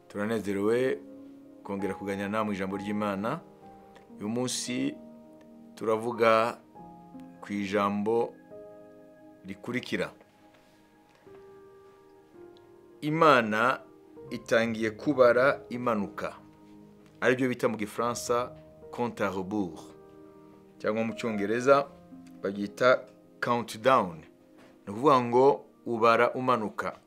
Turanezerewe kongera kuganira namwe ijambo ry'Imana. Uyu munsi turavuga ku ijambo rikurikira. Imana itangiye kubara imanuka. Aribyo bita mu Gifaransa compte à rebours. Cyangwa mu Cyongereza bagita countdown. Ni ukuvuga ngo ubara umanuka.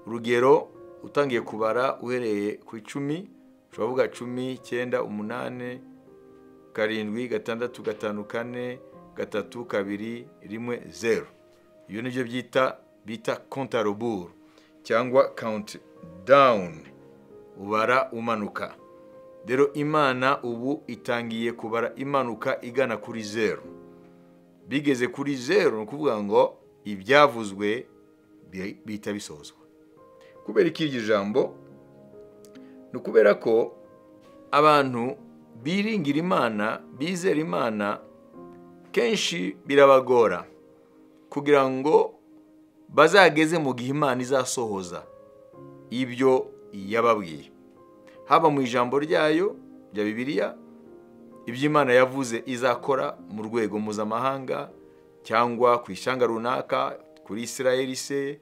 Urugero utangiye kubara uhereye ku 10, ushobora kuvuga 10, 9, 8, 7, 6, 5, 4, 3, 2, 1, 0. Iyo nibyo bita compte à rebours cyangwa countdown. Ubara umanuka. Rero Imana ubu itangiye kubara imanuka igana kuri 0. Bigeze kuri 0 ni ukuvuga ngo ibyavuzwe bihita bisohozwa. Kubera iki iryo jambo? Ni ukubera ko abantu biringira Imana, bizera Imana, kenshi birabagora kugira ngo bazageze mu gihe Imana izasohoza ibyo yababwiye. Haba mu ijambo ryayo rya Bibiliya, ibyo Imana yavuze izakora mu rwego mpuzamahanga cyangwa ku ishyanga runaka, kuri Isirayeli se,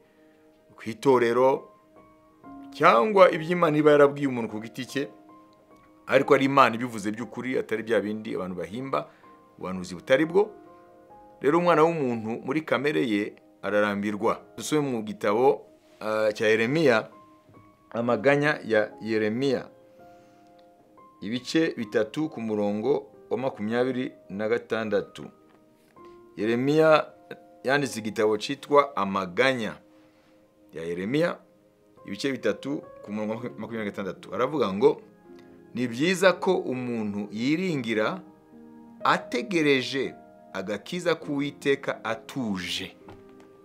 ku itorero, cyangwa ibyo Imana iba yarabwiye umuntu ku giti cye, ariko ari Imana ibivuze by'ukuri, atari bya bindi abantu bahimba, ubuhanuzi butari bwo. Rero umwana w'umuntu muri kamere ye ararambirwa. Dusome mu gitabo cya Yeremiya, amaganya ya Yeremiya, ibice 3 ku murongo wa 26. Yeremiya yanditse igitabo cyitwa Amaganya ya Yeremiya, ibice 3 ku murongo wa 26. Aravuga ngo ni byiza ko umuntu yiringira ategereje agakiza k'Uwiteka atuje.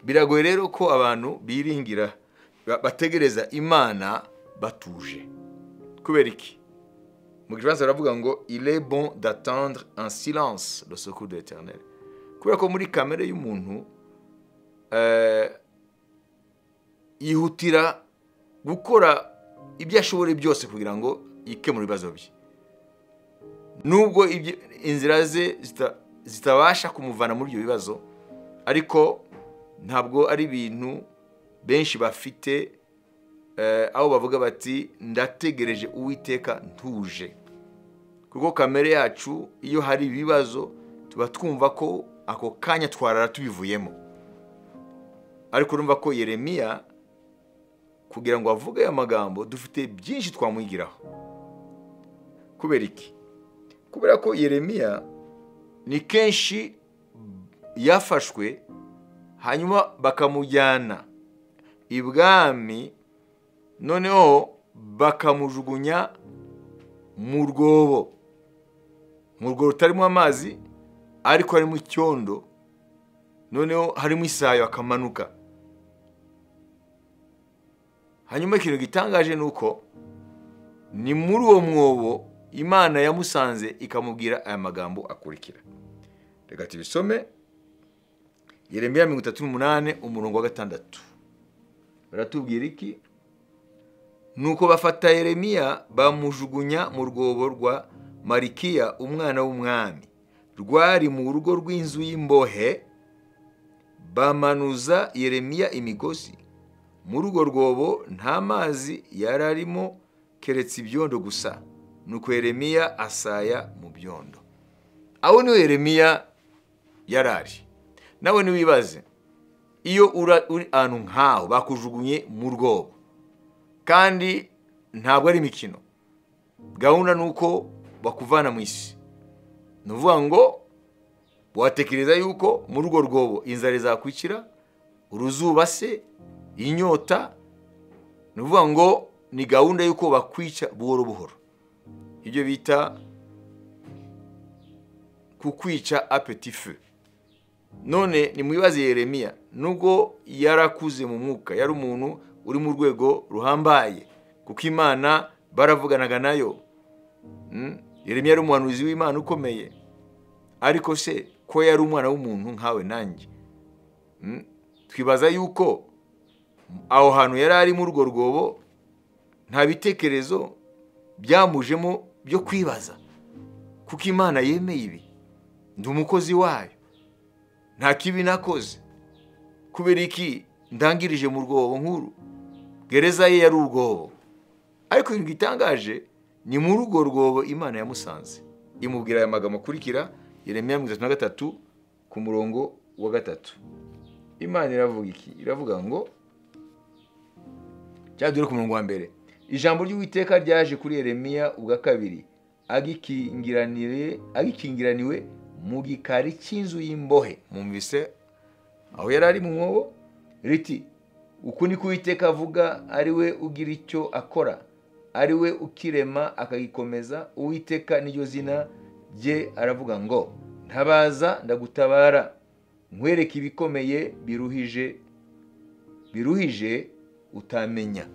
Biragoye rero ko abantu biringira bategereza Imana batuje. Kubera iki? Mu Gifaransa baravuga ngo il est bon d'attendre en silence le secours de l'Éternel. Kubera ko muri kamere y'umuntu yihutira gukora ibyo ashobora byose kugira ngo yikemure ibibazo bye. Nubwo inzira ze zitabasha kumuvana muri ibyo bibazo, ariko ntabwo ari ibintu benshi bafite aho bavuga bati ndategereje Uwiteka ntuje. Kuko kamere yacu iyo hari ibibazo tuba twumva ko ako kanya twarara tubivuyemo. Ariko urumva ko Yeremiya kugira ngo avuge aya magambo dufite byinshi twamwigiraho. Kubera iki? Kubera ko Yeremiya ni kenshi yafashwe hanyuma bakamujyana ibwami, noneho bakamujugunya mu rwobo rutarimo amazi, ariko harimo icyondo, noneho harimo isayo akamanuka. Hanyuma ikintu gitangaje nuko ni muri uwo mwobo Imana yamusanze ikamubwira aya magambo akurikira. Reka tubisome. Yeremiya 38 umurongo wa 6. Baratubwira iki? Nuko bafata Yeremiya bamujugunya mu rwobo rwa Marikiya umwana w'umwami, rwari mu rugo rw'inzu y'imbohe. Bamanuza Yeremiya imigozi. Muri urwo rwobo nta mazi yararimo keretse ibyondo gusa. Nuko Yeremiya asaya mu byondo. Aho niho Yeremiya yarari. Nawe niwibaze, iyo uri ahantu nkaho bakujugunye mu rwobo, kandi ntabwo ari imikino, gahunda nuko bakuvana mu isi, nuvuga ngo watekereza yuko muri urwo rwobo inzara izakwicira, uruzuba se, inyota, nuvuga ngo ni gahunda yuko bakwica buhoro buhoro. Ibyo bita kukwica à petit feu. None ni mwibaze Yeremiya, nubwo yarakuze mu mwuka, yari umuntu uri mu rwego ruhambaye, kuko Imana baravuganaga nayo. Yeremiya yari umuhanuzi w'Imana ukomeye, ariko se ko yari umwana w'umuntu nkawe nanjye. Twibaza yuko aho hantu yari ari mu rwo rwobo nta bitekerezo byamujemo byo kwibaza kuko Imana yemeye ibi, ndi umukozi wayo, nta kibi nakoze, kubera iki ndangirije mu rwobo nkuru? Gereza ye yari urwobo, ariko ibintu gitangaje ni muri urwo rwobo Imana yamusanze, imubwira aya magambo akurikira, Yeremiya 33 ku murongo wa 3. Imana iravuga iki? Iravuga ngo, cyadure ku murongo wa mbere, ijambo ry'Uwiteka ryaje kuri Yeremiya ubwa kabiri, agikingiraniwe mu gikari cy'inzu y'imbohe. Mumvise aho yari ari mu mwobo, riti, uku ni ko Uwiteka avuga, ari we ugira icyo akora, ari we ukirema akagikomeza, Uwiteka niryo zina rye, aravuga ngo, ntabaza ndagutabara, nkwereke ibikomeye biruhije utamenya.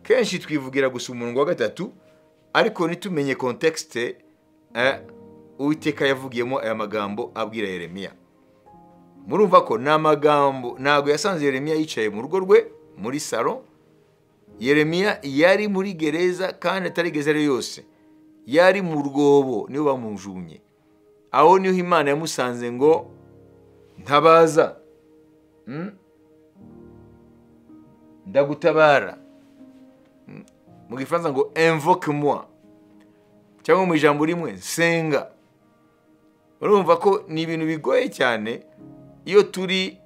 Kenshi twivugira gusa umurongo wa 3, ariko nitumenye kontekste Uwiteka yavugiyemo aya magambo abwira Yeremiya. Murumva ko na magambo ntago yasanze Yeremiya yicaye mu rugo rwe muri salon. Yeremiya yari muri gereza, kandi atari gereza yose, yari mu rwobo, niyo bamujunye. Aho niho Imana yamusanze ngo, ntabaza, ndagutabara. Mu Gifaransa ngo invoque moi, cyangwa mu ijambo rimwe nsenga. Urumva ko ni ibintu bigoye cyane iyo turi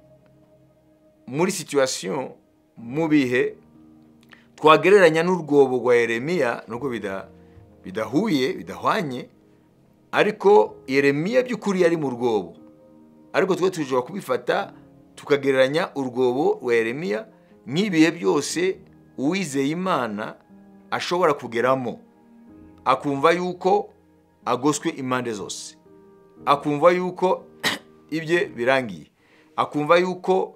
muri situation, mu bihe twagereranya n'urwobo rwa Yeremiya, nubwo bidahwanye, ariko Yeremiya by'ukuri yari mu rwobo, ariko twe tujya kubifata tukagereranya urwobo rwa Yeremiya nk'ibihe byose uwizeye Imana ashobora kugeramo, akumva yuko agoswe impande zose, akumva yuko ibye birangiye, akumva yuko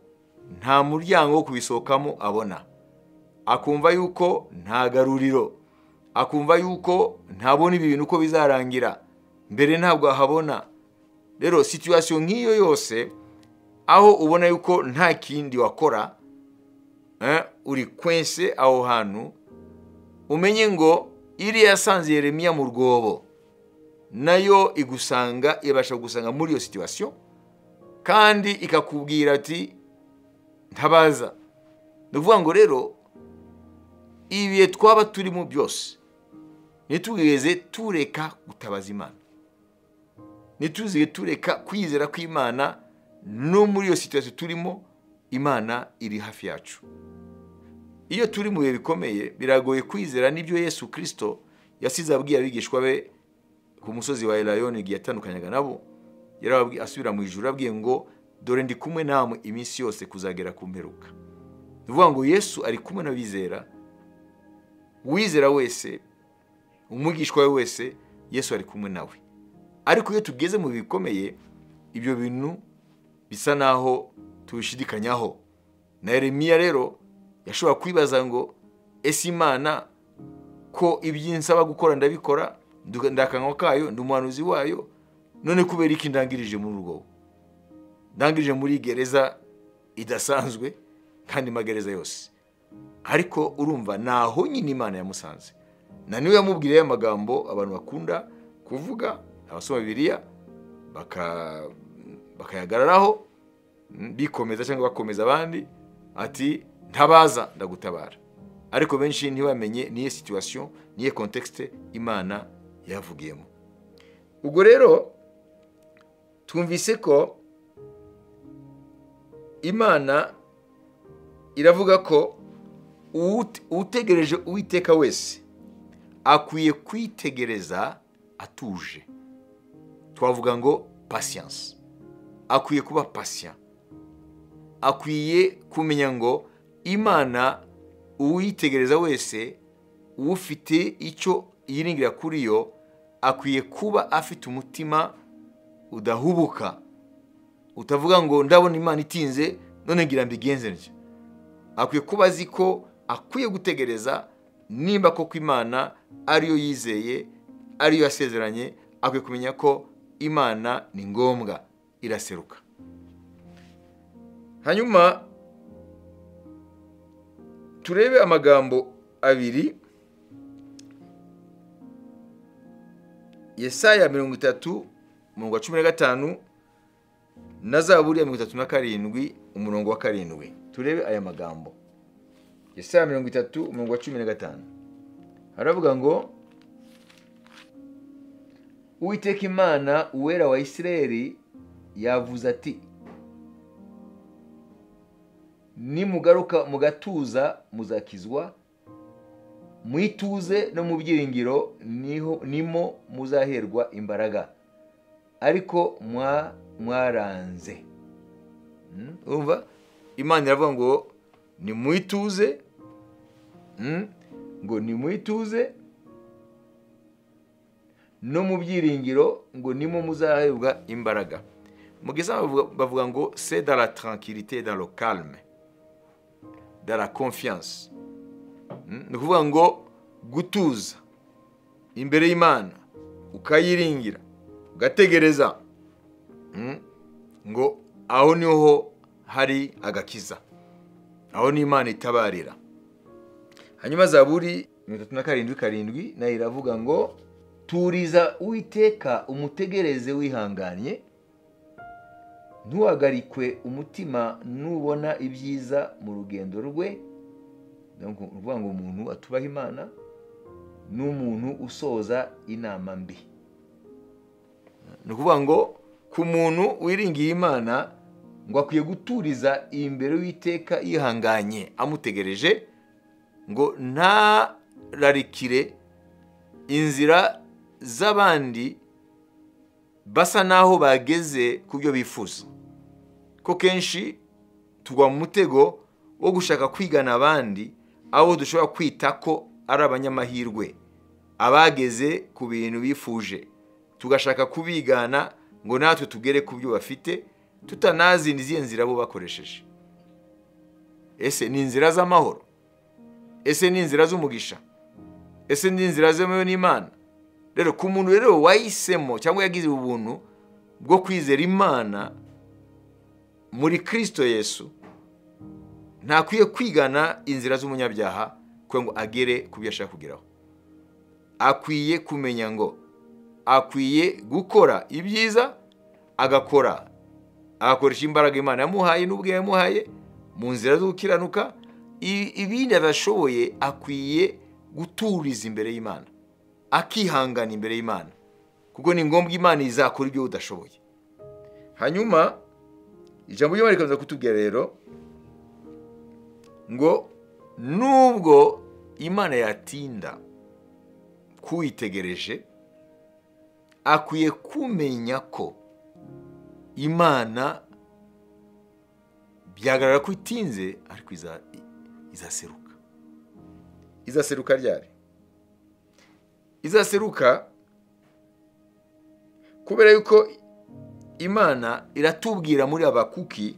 nta muryango wo kubisohokamo abona, akumva yuko nta garuriro, akumva yuko ntabona ibintu uko bizarangira, mbere ntabwo ahabona. Rero situation nk'iyo yose, aho ubona yuko nta kindi wakora, uri kwense aho hantu, umenye ngo iri yasanze Yeremiya mu rwobo, nayo ibasha gusanga muri iyo situation, kandi ikakubwira ati ntabaza. Nuvuga ngo rero ibihe twaba turimo byose, nitugeze tureka gutabaza Imana, nituzige tureka kwizera ko Imana no muri iyo situation turimo, Imana iri hafi yacu. Iyo turi mu bihe bikomeye, biragoye kwizera n'ibyo Yesu Kristo yasize abwiye abigishwa be ku musozi wa Elayono igihe yatandukanyaga nabo. Yarababwiye, asubira mu ijuru, abwiye ngo, dore ndi kumwe namwe iminsi yose kuzagera ku mperuka. Nuvuga ngo Yesu ari kumwe n'abizera, uwizera wese, umwigishwa we wese, Yesu ari kumwe nawe. Ariko iyo tugeze mu bikomeye, ibyo bintu bisa naho tubishidikanyaho. Na Yeremiya rero yashobora kwibaza ngo, ese Imana ko ibyinsaba gukora ndabikora, ndakanwa kayo, ndi umuhanuzi wayo, none kubera iki ndangirije muri urwo? Ndangirije muri gereza idasanzwe, kandi magereza yose. Ariko urumva naho nyine Imana yamusanze, na niwe yamubwiriye aya magambo abantu bakunda kuvuga, abasoma Bibiliya bakayagararaho, bikomeza cyangwa bakomeza abandi, ati ntabaza ndagutabara. Ariko benshi ntibamenye niye situation, niye contexte Imana yavugiyemo. Ubwo rero twumvise ko Imana iravuga ko utegereje Uwiteka wese akwiye kwitegereza atuje. Twavuga ngo patience. Akwiye kuba patient. Akwiye kumenya ngo Imana uwitegereza wese, ufite icyo yiringira kuri yo, akwiye kuba afite umutima udahubuka, utavuga ngo ndabona Imana itinze none ngira mbigenze nje. Akwiye kuba azi ko akwiye gutegereza nimba koko Imana ariyo yizeye, ariyo yasezeranye. Akwiye kumenya ko Imana ni ngombwa, iraseruka. Hanyuma turebe amagambo abiri Yesaya 30 umurongo wa 15 na Zaburi ya 37 umurongo wa 7. Turebe aya magambo. Yesaya 30 umurongo wa 15 haravuga ngo, Uwiteka Imana uwera wa Isirayeli yavuze ati, nimugaruka mugatuza muzakizwa, mwituze no mu byiringiro nimo muzaherwa imbaraga, ariko mwaranze. Urumva Imana iravuga ngo nimwituze, ngo nimwituze no mu byiringiro ngo nimo muzaherwa imbaraga. Mugeza bavuga ngo c'est dans la tranquillité, dans le calme, dans la confiance. Ni kuvuga ngo gutuza imbere y'Imana ukayiringira ugategereza, ngo aho niho hari agakiza, aho ni Imana itabarira. Hanyuma Zaburi 37:7 nayo iravuga ngo, turiza Uwiteka umutegereze wihanganye, ntuhagarikwe umutima nubona ibyiza mu rugendo rwe. Donc uvuga ngo umuntu atubaha Imana n'umuntu usoza inama mbi. Ni kuvuga ngo ku muntu wiringiye Imana ngo akwiye guturiza imbere y'Uwiteka yihanganye amutegereje, ngo ntararikire inzira z'abandi basa naho bageze ku byo bifuza. Ko kenshi tugwa mu mutego wo gushaka kwigana abandi abo dushobora kwita ko ari abanyamahirwe, abageze ku bintu bifuje, tugashaka kubigana ngo natwe tugere ku byo bafite, tutanazi niziye nzira bo bakoresheje. Ese ni inzira z'amahoro? Ese ni inzira z'umugisha? Ese ni inzira zemewe n'Imana? Rero ku muntu rero wahisemo cyangwa yagize ubuntu bwo kwizera Imana muri Kristo Yesu, ntakwiye kwigana inzira z'umunyabyaha kugira ngo agere ku byo ashaka kugeraho. Akwiye kumenya ngo akwiye gukora ibyiza, agakoresha imbaraga Imana yamuhaye n'ubwe yamuhaye mu nzira zo gukiranuka. Ibindi adashoboye akwiye guturiza imbere y'Imana, akihangana imbere y'Imana, kuko ni ngombwa Imana izakora ibyo udashoboye. Hanyuma ijambo ry'Imana rikaza kutubwira rero ngo nubwo Imana yatinda kuyitegereje, akwiye kumenya ko Imana byagaragara ko itinze, ariko izaseruka. Izaseruka ryari? Izaseruka kubera yuko Imana iratubwira muri Habakuki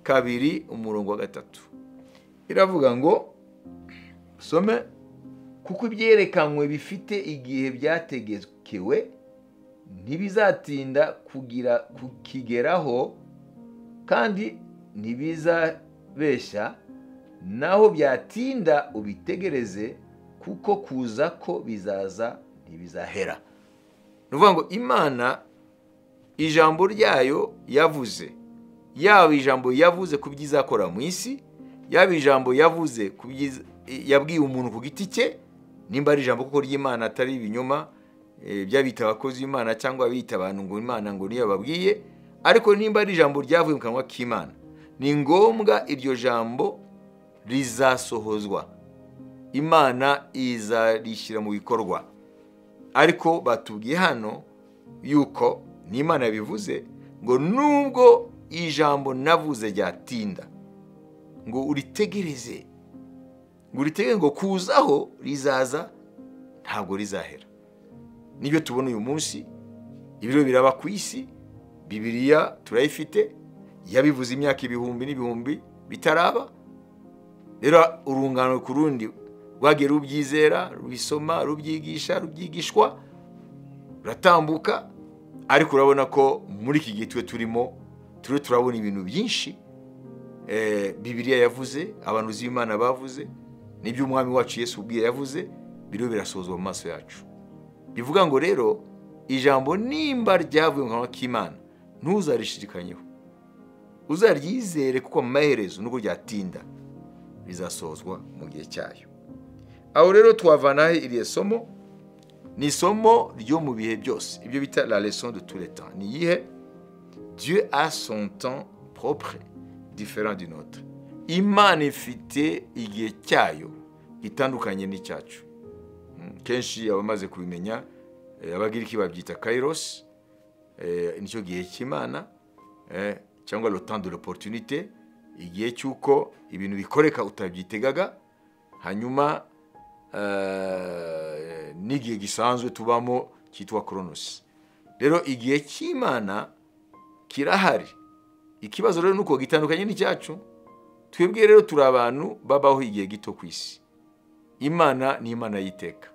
2:3 iravuga ngo, some, kuko ibyerekanywe bifite igihe byategekewe ntibizatinda kukigeraho, kandi ntibizabeshya, naho byatinda ubitegereze, kuko kuza ko bizaza ntibizahera. Nuvuga ngo Imana ijambo ryayo yavuze, yaba ijambo yavuze ku byizakora mu isi, yaba ijambo yavuze ku yabwiye umuntu ku giti cye, nimba ari ijambo kuko ry'Imana atari ibinyoma byabita abakozi b'Imana cyangwa bita abantu ngo Imana ngo niyo babwiye, ariko nimba ari ijambo ryavuye mu kanwa k'Imana, ni ngombwa iryo jambo rizasohozwa, Imana izarishyira mu bikorwa. Ariko batubwiye hano yuko n'Imana yabivuze ngo nubwo ijambo navuze ryatinda, ngo uritegereze, ngo kuzaho rizaza ntabwo rizahera. Nibyo tubona uyu munsi, ibiro biraba ku isi, Bibiliya turayifite, yabivuze imyaka ibihumbi n'ibihumbi bitaraba. Rero urungano ku rundi rwagiye rubyizera, rubisoma, rubyigishwa, ruratambuka, ariko urabona ko muri iki gihe turimo turabona ibintu byinshi Bibiliya yavuze, abantu z'Imana bavuze, n'iby'umwami wacu Yesu ubwiye yavuze, biriho birasozwa mu maso yacu. Bivuga ngo rero ijambo nimba ryavuye mu kanwa k'Imana ntuzarishidikanyeho, uzaryizere kuko mu maherezo nubwo ryatinda rizasohozwa mu gihe cyayo. Aho rero twavanaho iriya somo, ni isomo ryo mu bihe byose, ibyo bita la leçon de tous les temps. Ni iyihe? Dieu a son temps propre différent du nôtre. Imana ifite igihe cyayo gitandukanye n'icyacu. Kenshi abamaze kubimenya abagiriki babyita kairos, nicyo gihe cy'Imana, cyangwa le temps de l'opportunité, igihe cy'uko ibintu bikoreka utabyitegaga, hanyuma n'igihe gisanzwe tubamo cyitwa Kronos. Rero igihe cy'Imana kirahari, ikibazo rero nuko gitandukanye n'icyacu. Twebwe rero turi abantu babaho igihe gito ku isi, Imana ni Imana y'iteka.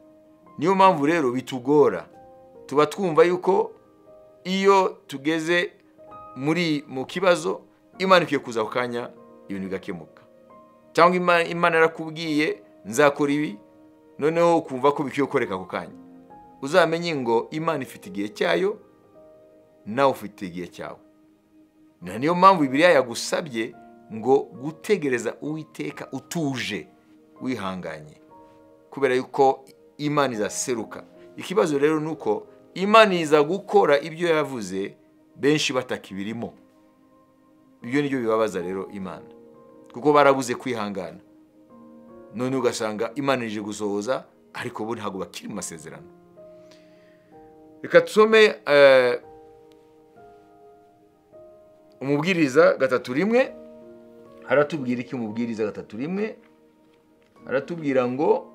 Niyo mpamvu rero bitugora, tuba twumva yuko iyo tugeze mu kibazo Imana ikwiye kuza ku kanya ibintu bigakemuka, cyangwa Imana yarakubwiye nzakora ibi, noneho ukumva ko bikwiye gukoreka ako kanya. Uzamenye ngo Imana ifite igihe cyayo, nawe ufite igihe cyawe. Niyo mpamvu Bibiliya yagusabye ngo gutegereza Uwiteka utuje, wihanganye, kubera yuko Imana izaseruka. Ikibazo rero nuko Imana iza gukora ibyo yavuze benshi batakibirimo. Ibyo nibyo bibabaza rero Imana, kuko barabuze kwihangana. None ugasanga Imana ije gusohoza ariko bo ntabwo bakiri mu masezerano. Reka tusome Umubwiriza 3:1. Haratubwira iki Umubwiriza 3:1? Haratubwira ngo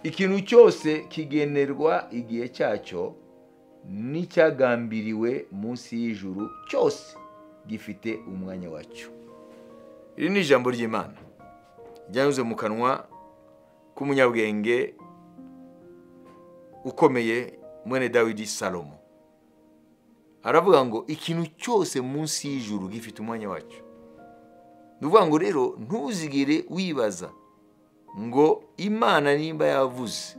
ikintu cyose kigenerwa igihe cyacyo, n'icyagambiriwe munsi y'ijuru cyose gifite umwanya wacyo. Iri ni ijambo ry'Imana ryanyuze mu kanwa k'umunyabwenge ukomeye mwene Dawidi Salomo. Aravuga ngo ikintu cyose munsi y'ijuru gifite umwanya wacyo. Nuvuga ngo rero ntuzigire wibaza ngo Imana nimba yavuze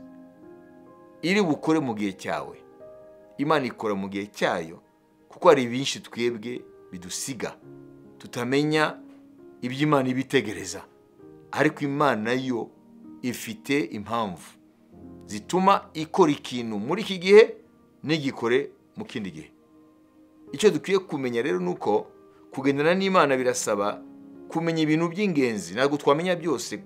iri bukore mu gihe cyawe. Imana ikora mu gihe cyayo, kuko hari byinshi twebwe bidusiga tutamenya iby'Imana ibitegereza. Ariko Imana yo ifite impamvu zituma ikora ikintu muri iki gihe n'igikore mu kindi gihe. Icyo dukwiye kumenya rero nuko kugendana n'Imana birasaba kumenya ibintu by'ingenzi. Ntabwo twamenya byose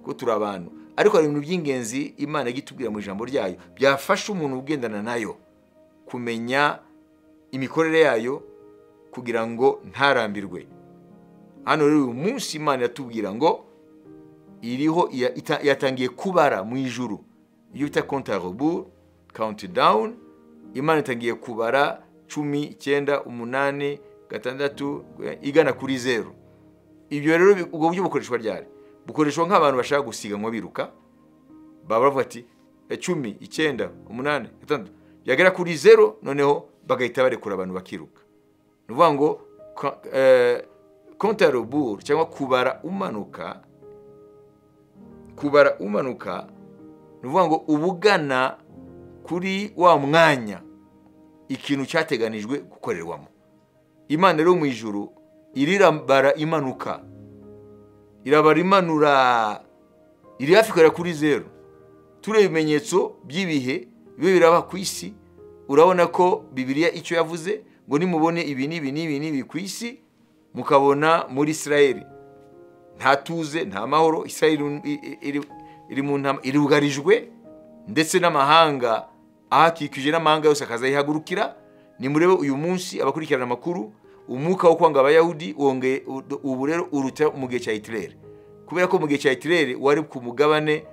ko turi abantu, ariko hari ibintu by'ingenzi Imana igitubwira mu ijambo ryayo byafasha umuntu ugendana nayo kumenya imikorere yayo kugira ngo ntarambirwe. Hano rero uyu munsi Imana yatubwira ngo iriho yatangiye kubara mu ijuru, iyo bita compte à rebours, countdown. Imana itangiye kubara 10, 9, 8, 6 igana kuri 0. Ibyo rero ubwo buryo bukoreshwa ryari? Bukoreshwa nk'abantu bashaka gusiganwa biruka, baba bavuga ati 10, 9, 8, 6 yagera kuri 0, noneho bagahita barekura abantu bakiruka. Nuvuga ngo compte à rebours cyangwa kubara umanuka, nuvuga ngo ubugana kuri wa mwanya ikintu cyateganijwe gukorerwamo. Imana rero mu ijuru irirambara imanuka, irabara imanura, iri hafi kugera kuri 0. Tureba ibimenyetso by'ibihe bibe biraba ku isi. Urabona ko Bibiliya icyo yavuze ngo nimubone ibi n'ibi ku isi, mukabona muri Israeli nta tuze, nta mahoro. Israeli irugarijwe, ndetse n'amahanga ahakikije n'amahanga yose akazayihagurukira. Nimurebe uyu munsi abakurikirana amakuru, umwuka wo kwanga Abayahudi wongeye ubu rero uruta mu gihe cya Hitler, kubera ko mu gihe cya Hitler wari ku mugabane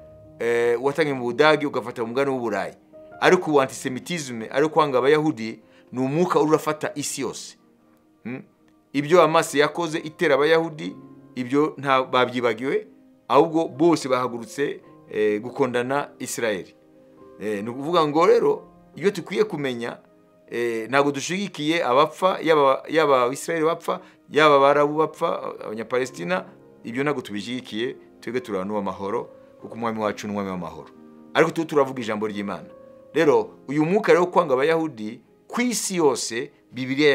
watangiye mu Budage ugafata mu mugabane w'Uburayi, ariko ubu antisemitisme ari kwanga Abayahudi ni umwuka urafata isi yose. Ibyo Hamas yakoze itera Abayahudi, ibyo nta babyibagiwe, ahubwo bose bahagurutse gukondana Israeli. Ni ukuvuga ngo rero iyo tukwiye kumenya, ntabwo dushigikiye abapfa, yaba Israeli bapfa, yaba Abarabu bapfa, Abanyapalestina, ibyo ntabwo tubishigikiye. Twebwe turi abantu b'amahoro, kuko umwami wacu ni umwami w'amahoro. Ariko turavuga ijambo ry'Imana. rero uyu mwuka rero kwanga abayahudi ku isi yose Bibiliya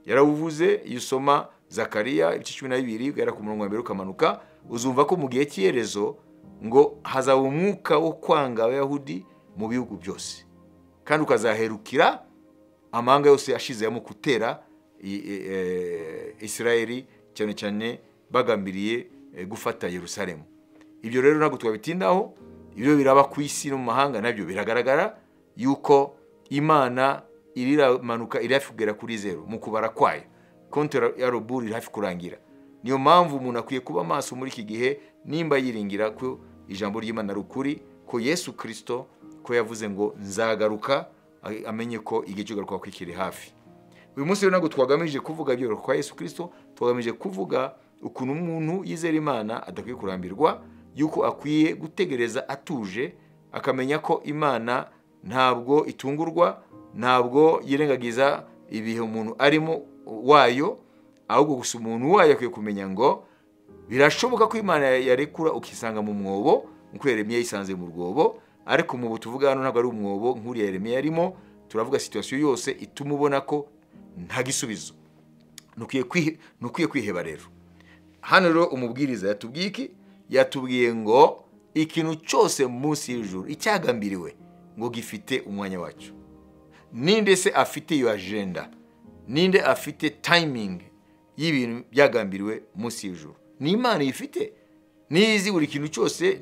yarawuvuze iyo usoma Zakariya ibice 12 guhera ku murongo wa 1 ukamanuka uzumva ko mu gihe cy'iherezo ngo hazaba umwuka wo kwanga abayahudi mu bihugu byose kandi ukazaherukira amahanga yose yashizemo kutera Israeli cyane cyane bagambiriye gufata Yerusalemu. Ibyo rero ntabwo twabitindaho, ibyo biraba ku isi no mu mahanga nabyo biragaragara yuko Imana iramanuka irafugera kuri zero mu kubara kwayo. Konte ya roburi hafi kurangira. Niyo mpamvu umuntu akwiye kuba maso muri iki gihe nimba yiringira ko ijambo ry'Imana rukuri, ko Yesu Kristo ko yavuze ngo nzagaruka, amenye ko igihe cyo garuka kwikiri hafi. Uyu munsi rero ntabwo twagamije kuvuga ibyo kwa Yesu Kristo, twagamije kuvuga ukuntu umuntu yizera Imana adakwiye kurambirwa, yuko akwiye gutegereza atuje, akamenya ko Imana ntabwo itungurwa, ntabwo yirengagiza ibihe umuntu arimo wayo, ahubwo gusa umuntu wayo akwiye kumenya ngo birashoboka ko Imana yarekura ukisanga mu mwobo, nkuko Yeremiya yisanze mu rwobo, ariko mu butuvuga hano ntabwo ari umwobo nk'uri Yeremiya yarimo. Turavuga situation yose ituma ubona ko nta gisubizo, nukwiye kwiheba rero. Hano rero umubwiriza yatubwiye iki? Yatubwiye ngo ikintu cyose munsi y'ijuru icyagambiriwe ngo gifite umwanya wacyo. Ninde se afite iyo agenda? Ninde afite timing y'ibintu byagambiriwe munsi y'ijuru? Ni Imana ifite. Nizi buri kintu cyose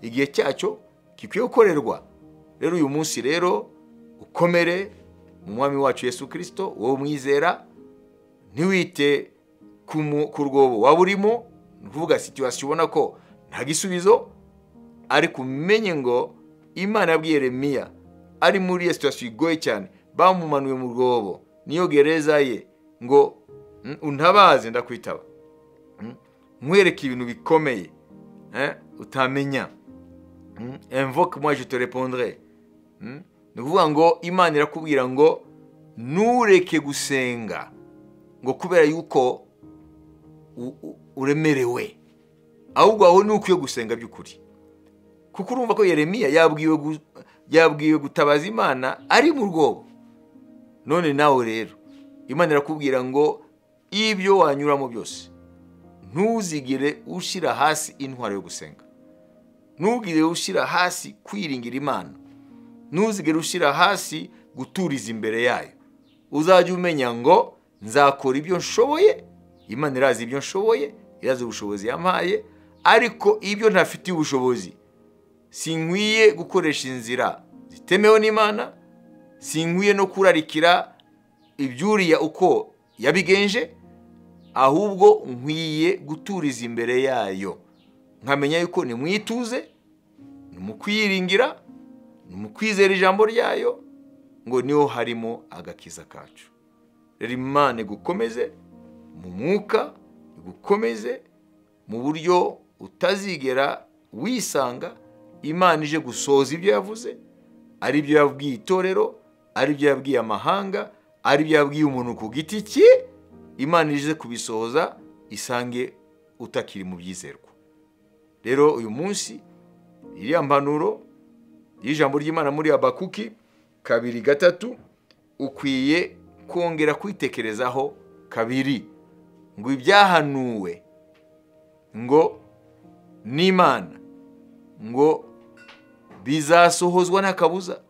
igihe cyacyo kikwiye gukorerwa. Rero uyu munsi rero ukomere mu mwami wacu Yesu Kristo, wowe mwizera, ntiwite ku rwobo waba urimo, nukuvuga situation ubona ko nta gisubizo, ariko umenye ngo Imana yabwiye Yeremiya ari muri iyo situation igoye cyane, bamumanuye mu rwobo, niyo gereza ye, ngo untabaze ndakwitaba, nkwereke ibintu bikomeye utamenya, invoque moi je te répondrai. Nukuvuga ngo Imana irakubwira ngo nureke gusenga ngo kubera yuko uremerewe, ahubwo aho nukwiye gusenga by'ukuri. Kuko urumva ko Yeremiya yabwiwe gutabaza Imana ari mu rwobo. None nawe rero Imana irakubwira ngo ibyo wanyuramo byose ntuzigire ushira hasi intwaro yo gusenga, ntugire ushira hasi kwiringira Imana, ntuzigere ushira hasi guturiza imbere yayo. Uzajya umenya ngo nzakora ibyo nshoboye, Imana irazi ibyo nshoboye, irazi ubushobozi yampaye, ariko ibyo ntafitiye ubushobozi sinkwiye gukoresha inzira zitemewe n'Imana, sinkwiye no kurarikira ibyuriya uko yabigenje, ahubwo nkwiye guturiza imbere yayo, nkamenya yuko ni mwituze, ni mukwiringira, ni mukwizera ijambo ryayo, ngo niho harimo agakiza kacu. Rero Imana igukomeze mu mwuka, igukomeze mu buryo utazigera wisanga Imana ije gusoza ibyo yavuze, ari byo yabwiye itorero, ari byo yabwiye amahanga, ari byo yabwiye umuntu ku giti cye. Imana ije kubisoza isange utakiri mu byizerwa. Rero uyu munsi iriya mpanuro y'ijambo ry'Imana muri Habakuki 2:3 ukwiye kongera kwitekerezaho kabiri, ngo ibyahanuwe ngo n'Imana ngo bizasohozwa n'akabuza,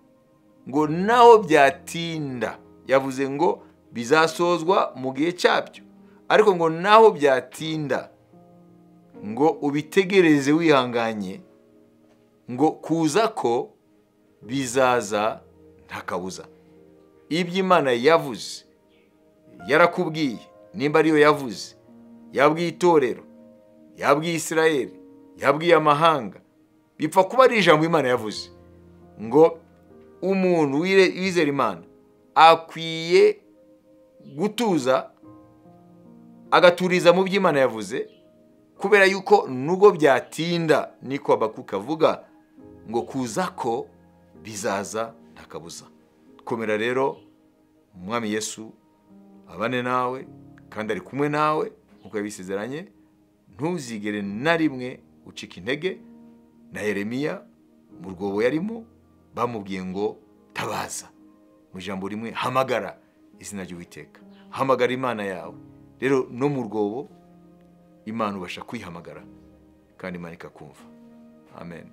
ngo naho byatinda, yavuze ngo bizasozwa mu gihe cyabyo, ariko ngo naho byatinda ngo ubitegereze wihanganye, ngo kuza ko bizaza nta kabuza. Ibyo Imana yavuze yarakubwiye, nimba ariyo yavuze, yabwiye itorero, yabwiye Israeli, yabwiye amahanga, bipfa kuba ari ijambo Imana yavuze. Ngo umuntu wizera Imana akwiye gutuza, agaturiza mu byo Imana yavuze, kubera yuko nubwo byatinda, niko Habakuki avuga, ngo kuza ko bizaza nta kabuza. Komera rero, Umwami Yesu abane nawe kandi ari kumwe nawe nkuko yabisezeranye. Ntuzigere na rimwe ucika intege. Na Yeremiya mu rwobo yarimo bamubwiye ngo tabaza, mu ijambo rimwe hamagara izina ry'Uwiteka, hamagara Imana yawe. Rero no mu rwobo Imana ubasha kwihamagara kandi Imana ikakumva. Amen.